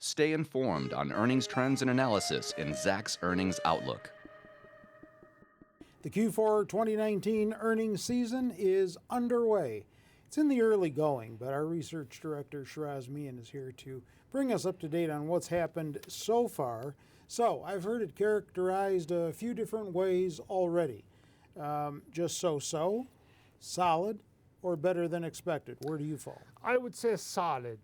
Stay informed on earnings trends and analysis in Zacks Earnings Outlook. The Q4 2019 earnings season is underway. It's in the early going, but our research director, Shiraz Mian, is here to bring us up to date on what's happened so far. So, I've heard it characterized a few different ways already. Just so-so, solid, or better than expected. Where do you fall? I would say solid.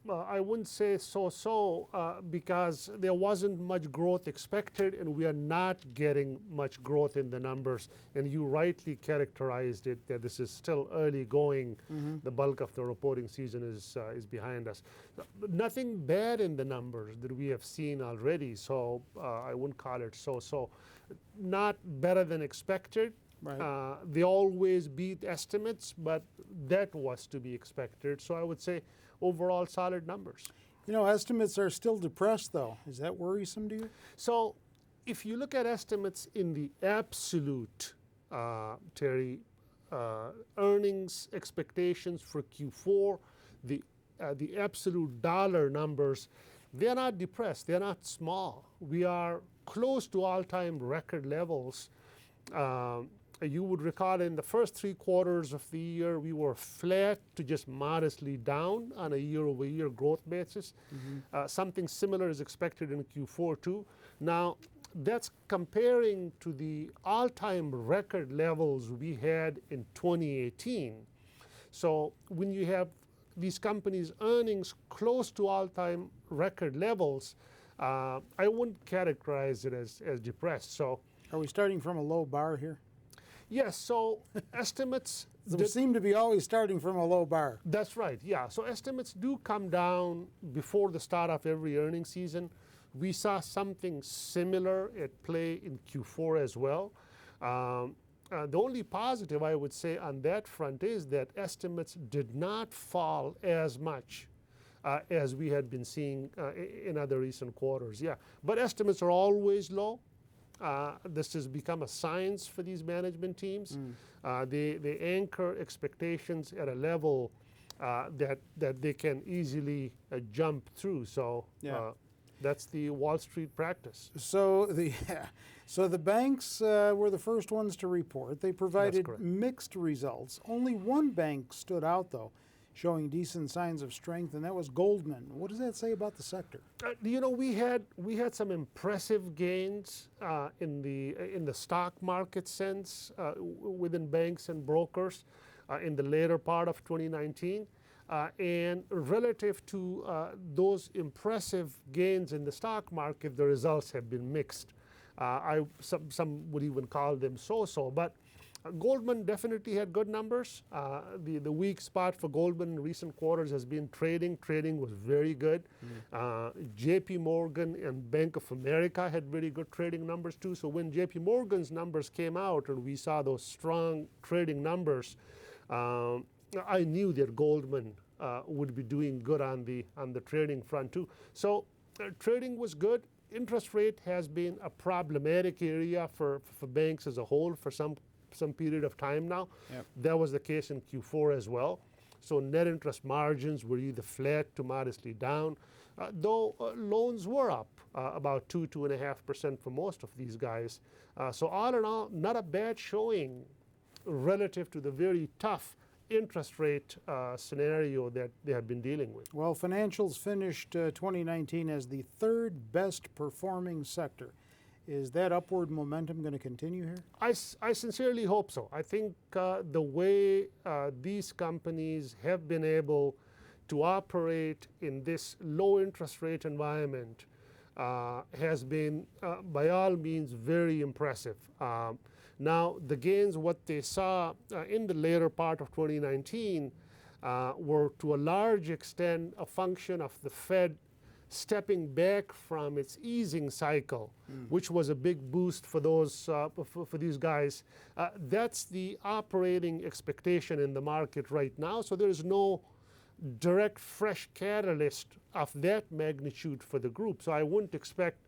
I wouldn't say so-so because there wasn't much growth expected, and we are not getting much growth in the numbers. And you rightly characterized it that this is still early going. Mm-hmm. The bulk of the reporting season is behind us. Nothing bad in the numbers that we have seen already, so I wouldn't call it so-so. Not better than expected. Right. They always beat estimates, but that was to be expected. So I would say overall solid numbers. You know, estimates are still depressed, though. Is that worrisome to you? So if you look at estimates in the absolute, Terry, earnings expectations for Q4, the absolute dollar numbers, they're not depressed. They're not small. We are close to all-time record levels. You would recall in the first 3 quarters of the year, we were flat to just modestly down on a year-over-year growth basis. Mm-hmm. Something similar is expected in Q4 too. Now, that's comparing to the all-time record levels we had in 2018. So when you have these companies' earnings close to all-time record levels, I wouldn't characterize it as depressed. So, are we starting from a low bar here? Yes, so estimates seem to be always starting from a low bar. That's right, yeah. So estimates do come down before the start of every earnings season. We saw something similar at play in Q4 as well. The only positive I would say on that front is that estimates did not fall as much as we had been seeing in other recent quarters. Yeah, but estimates are always low. This has become a science for these management teams. They anchor expectations at a level that they can easily jump through. So that's the Wall Street practice. So the banks were the first ones to report. They provided mixed results. Only one bank stood out, though, showing decent signs of strength, and that was Goldman. What does that say about the sector? You know, we had some impressive gains in the stock market sense within banks and brokers in the later part of 2019. And relative to those impressive gains in the stock market, the results have been mixed. Some would even call them so-so, but Goldman definitely had good numbers. The weak spot for Goldman in recent quarters has been trading. Trading was very good. JP Morgan and Bank of America had very good trading numbers too. So when JP Morgan's numbers came out and we saw those strong trading numbers, I knew that Goldman would be doing good on the trading front too. So trading was good. Interest rate has been a problematic area for banks as a whole for some period of time now. Yep. That was the case in Q4 as well. So net interest margins were either flat to modestly down, though loans were up about 2.5% for most of these guys. So all in all, not a bad showing relative to the very tough interest rate scenario that they have been dealing with. Well, financials finished 2019 as the third best performing sector. Is that upward momentum going to continue here? I sincerely hope so. I think the way these companies have been able to operate in this low interest rate environment has been, by all means, very impressive. Now, the gains, what they saw in the later part of 2019 were to a large extent a function of the Fed stepping back from its easing cycle, which was a big boost for those for these guys. That's the operating expectation in the market right now. So there is no direct fresh catalyst of that magnitude for the group. So I wouldn't expect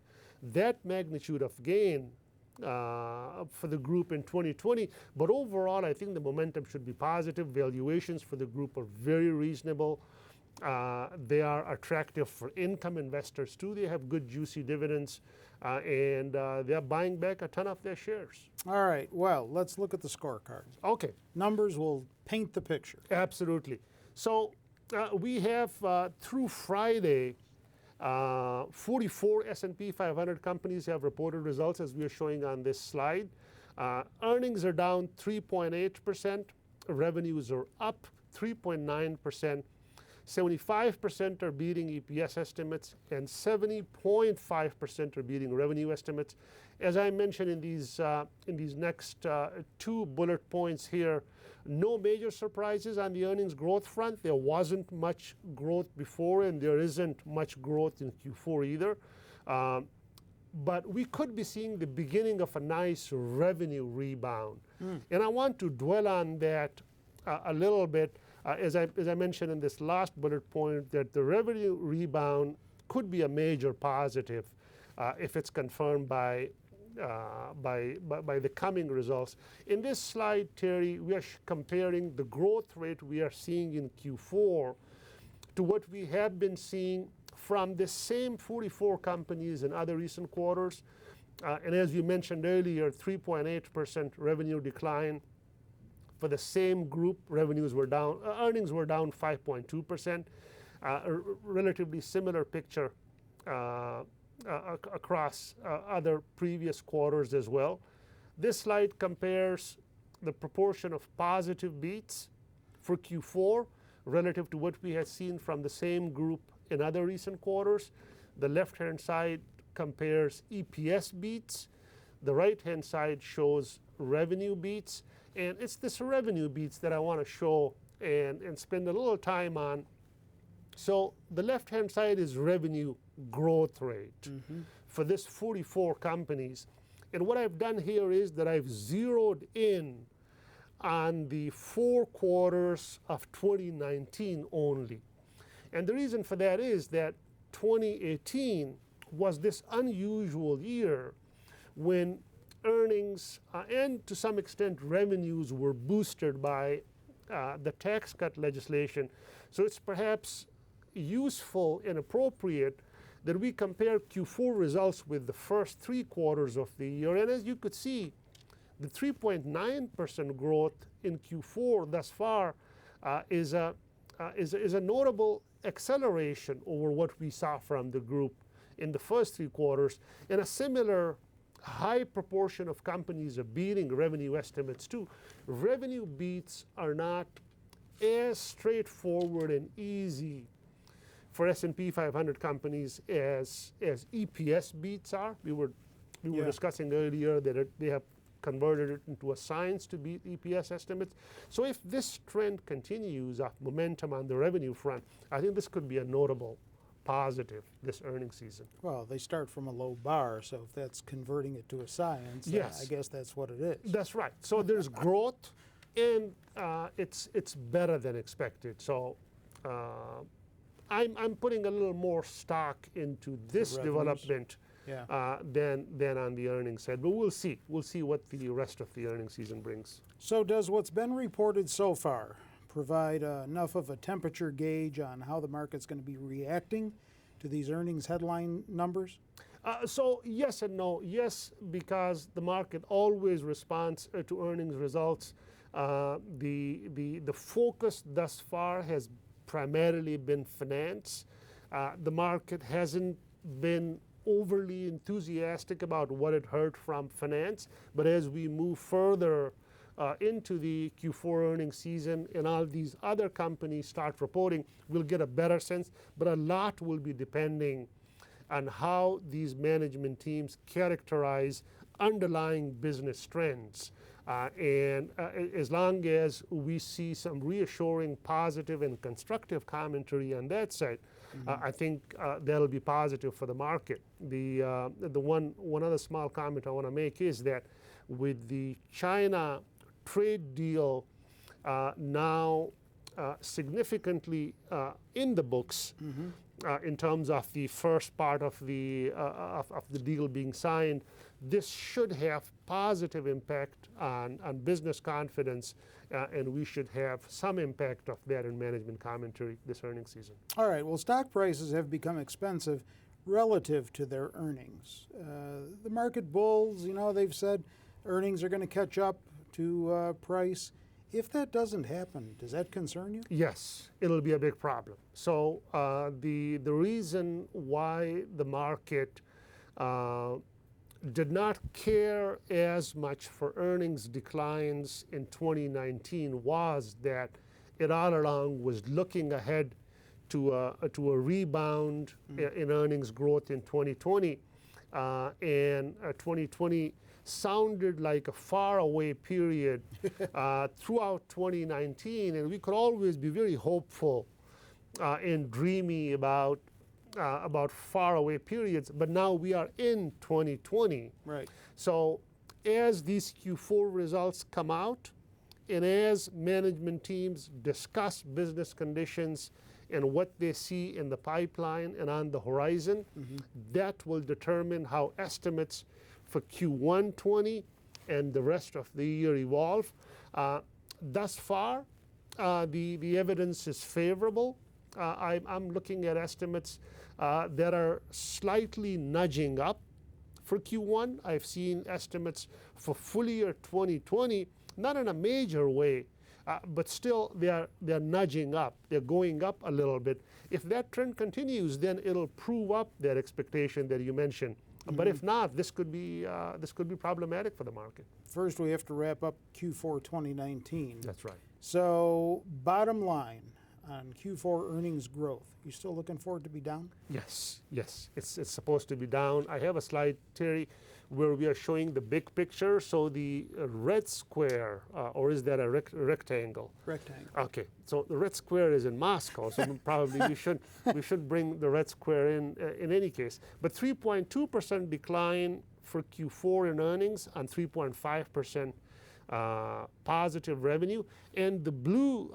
that magnitude of gain for the group in 2020. But overall, I think the momentum should be positive. Valuations for the group are very reasonable. They are attractive for income investors too. They have good juicy dividends, and they're buying back a ton of their shares. All right, well, let's look at the scorecard. Okay, Numbers will paint the picture. absolutely. So we have through Friday, 44 S&P 500 companies have reported results, as we are showing on this slide. Earnings are down 3.8%. Revenues are up 3.9%. 75% are beating EPS estimates, and 70.5% are beating revenue estimates. As I mentioned in these next two bullet points here, no major surprises on the earnings growth front. There wasn't much growth before, and there isn't much growth in Q4 either. But we could be seeing the beginning of a nice revenue rebound. And I want to dwell on that a little bit. As I mentioned in this last bullet point, that the revenue rebound could be a major positive if it's confirmed by the coming results. In this slide, Terry, we are comparing the growth rate we are seeing in Q4 to what we have been seeing from the same 44 companies in other recent quarters. And as you mentioned earlier, 3.8% revenue decline. For the same group, earnings were down 5.2%. Relatively similar picture across other previous quarters as well. This slide compares the proportion of positive beats for Q4 relative to what we had seen from the same group in other recent quarters. The left-hand side compares EPS beats. The right-hand side shows revenue beats. And it's this revenue beats that I want to show and spend a little time on. So the left-hand side is revenue growth rate for this 44 companies. And what I've done here is that I've zeroed in on the 4 quarters of 2019 only. And the reason for that is that 2018 was this unusual year when earnings and to some extent revenues were boosted by the tax cut legislation. So it's perhaps useful and appropriate that we compare Q4 results with the first 3 quarters of the year. And as you could see, the 3.9% growth in Q4 thus far is a notable acceleration over what we saw from the group in the first 3 quarters, and a similar high proportion of companies are beating revenue estimates too. Revenue beats are not as straightforward and easy for S&P 500 companies as EPS beats are. We were discussing earlier that they have converted it into a science to beat EPS estimates. So if this trend continues of momentum on the revenue front, I think this could be a notable positive this earnings season. Well, they start from a low bar, so if that's converting it to a science, yes. I guess that's what it is. That's right. So there's growth, and it's better than expected. So I'm putting a little more stock into this development than on the earnings side. But we'll see. We'll see what the rest of the earnings season brings. So does what's been reported so far provide enough of a temperature gauge on how the market's going to be reacting to these earnings headline numbers? So yes and no. Yes, because the market always responds to earnings results. The focus thus far has primarily been finance. The market hasn't been overly enthusiastic about what it heard from finance, but as we move further into the Q4 earnings season and all these other companies start reporting, we'll get a better sense. But a lot will be depending on how these management teams characterize underlying business trends. And as long as we see some reassuring, positive, and constructive commentary on that side, I think that'll be positive for the market. The one other small comment I want to make is that with the China trade deal now significantly in the books, in terms of the first part of of the deal being signed, this should have positive impact on business confidence, and we should have some impact of that in management commentary this earnings season. All right, well, stock prices have become expensive relative to their earnings. The market bulls, they've said earnings are going to catch up to price. If that doesn't happen, does that concern you? Yes, it'll be a big problem. So the reason why the market did not care as much for earnings declines in 2019 was that it all along was looking ahead to a rebound in earnings growth in 2020, and 2020 sounded like a faraway period throughout 2019, and we could always be very hopeful and dreamy about faraway periods, but now we are in 2020. Right. So as these Q4 results come out, and as management teams discuss business conditions and what they see in the pipeline and on the horizon, that will determine how estimates for Q1 20 and the rest of the year evolve. Thus far, the evidence is favorable. I'm looking at estimates that are slightly nudging up for Q1. I've seen estimates for full year 2020, not in a major way, but still they're nudging up. They're going up a little bit. If that trend continues, then it'll prove up that expectation that you mentioned. But if not, this could be problematic for the market. First, we have to wrap up Q4 2019. That's right. So, bottom line on Q4 earnings growth, you still looking for it to be down? Yes, yes. It's supposed to be down. I have a slide, Terry, where we are showing the big picture. So the red square, or is that a rectangle? Rectangle. Okay, so the red square is in Moscow, so probably we should bring the red square in any case. But 3.2% decline for Q4 in earnings and 3.5% positive revenue. And the blue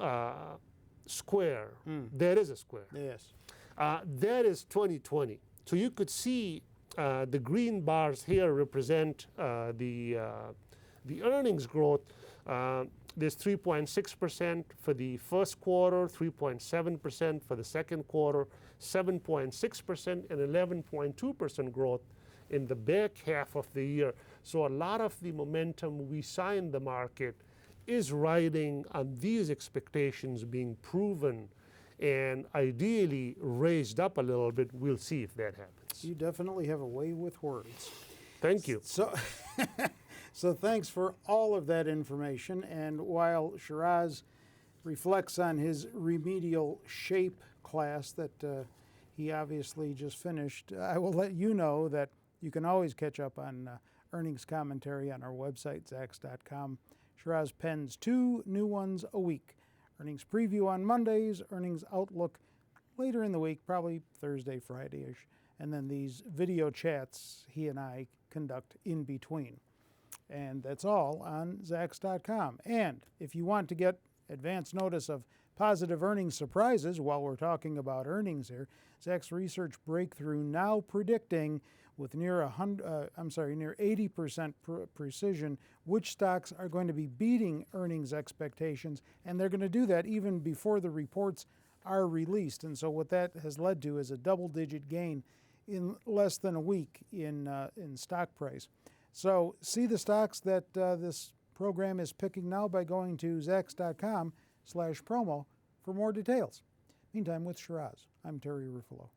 square, there is a square. Yes. That is 2020. So you could see the green bars here represent the earnings growth. There's 3.6% for the first quarter, 3.7% for the second quarter, 7.6% and 11.2% growth in the back half of the year. So a lot of the momentum we saw in the market is riding on these expectations being proven and ideally raised up a little bit. We'll see if that happens. You definitely have a way with words. Thank you. So, so thanks for all of that information. And while Shiraz reflects on his remedial shape class that he obviously just finished, I will let you know that you can always catch up on earnings commentary on our website, Zacks.com. Shiraz pens 2 new ones a week. Earnings preview on Mondays, earnings outlook later in the week, probably Thursday, Friday-ish, and then these video chats he and I conduct in between. And that's all on Zacks.com. And if you want to get advance notice of positive earnings surprises while we're talking about earnings here, Zacks Research Breakthrough now predicting with near 80% precision which stocks are going to be beating earnings expectations, and they're going to do that even before the reports are released. And so what that has led to is a double-digit gain in less than a week in stock price. So see the stocks that this program is picking now by going to Zacks.com/promo for more details. Meantime, with Shiraz, I'm Terry Ruffalo.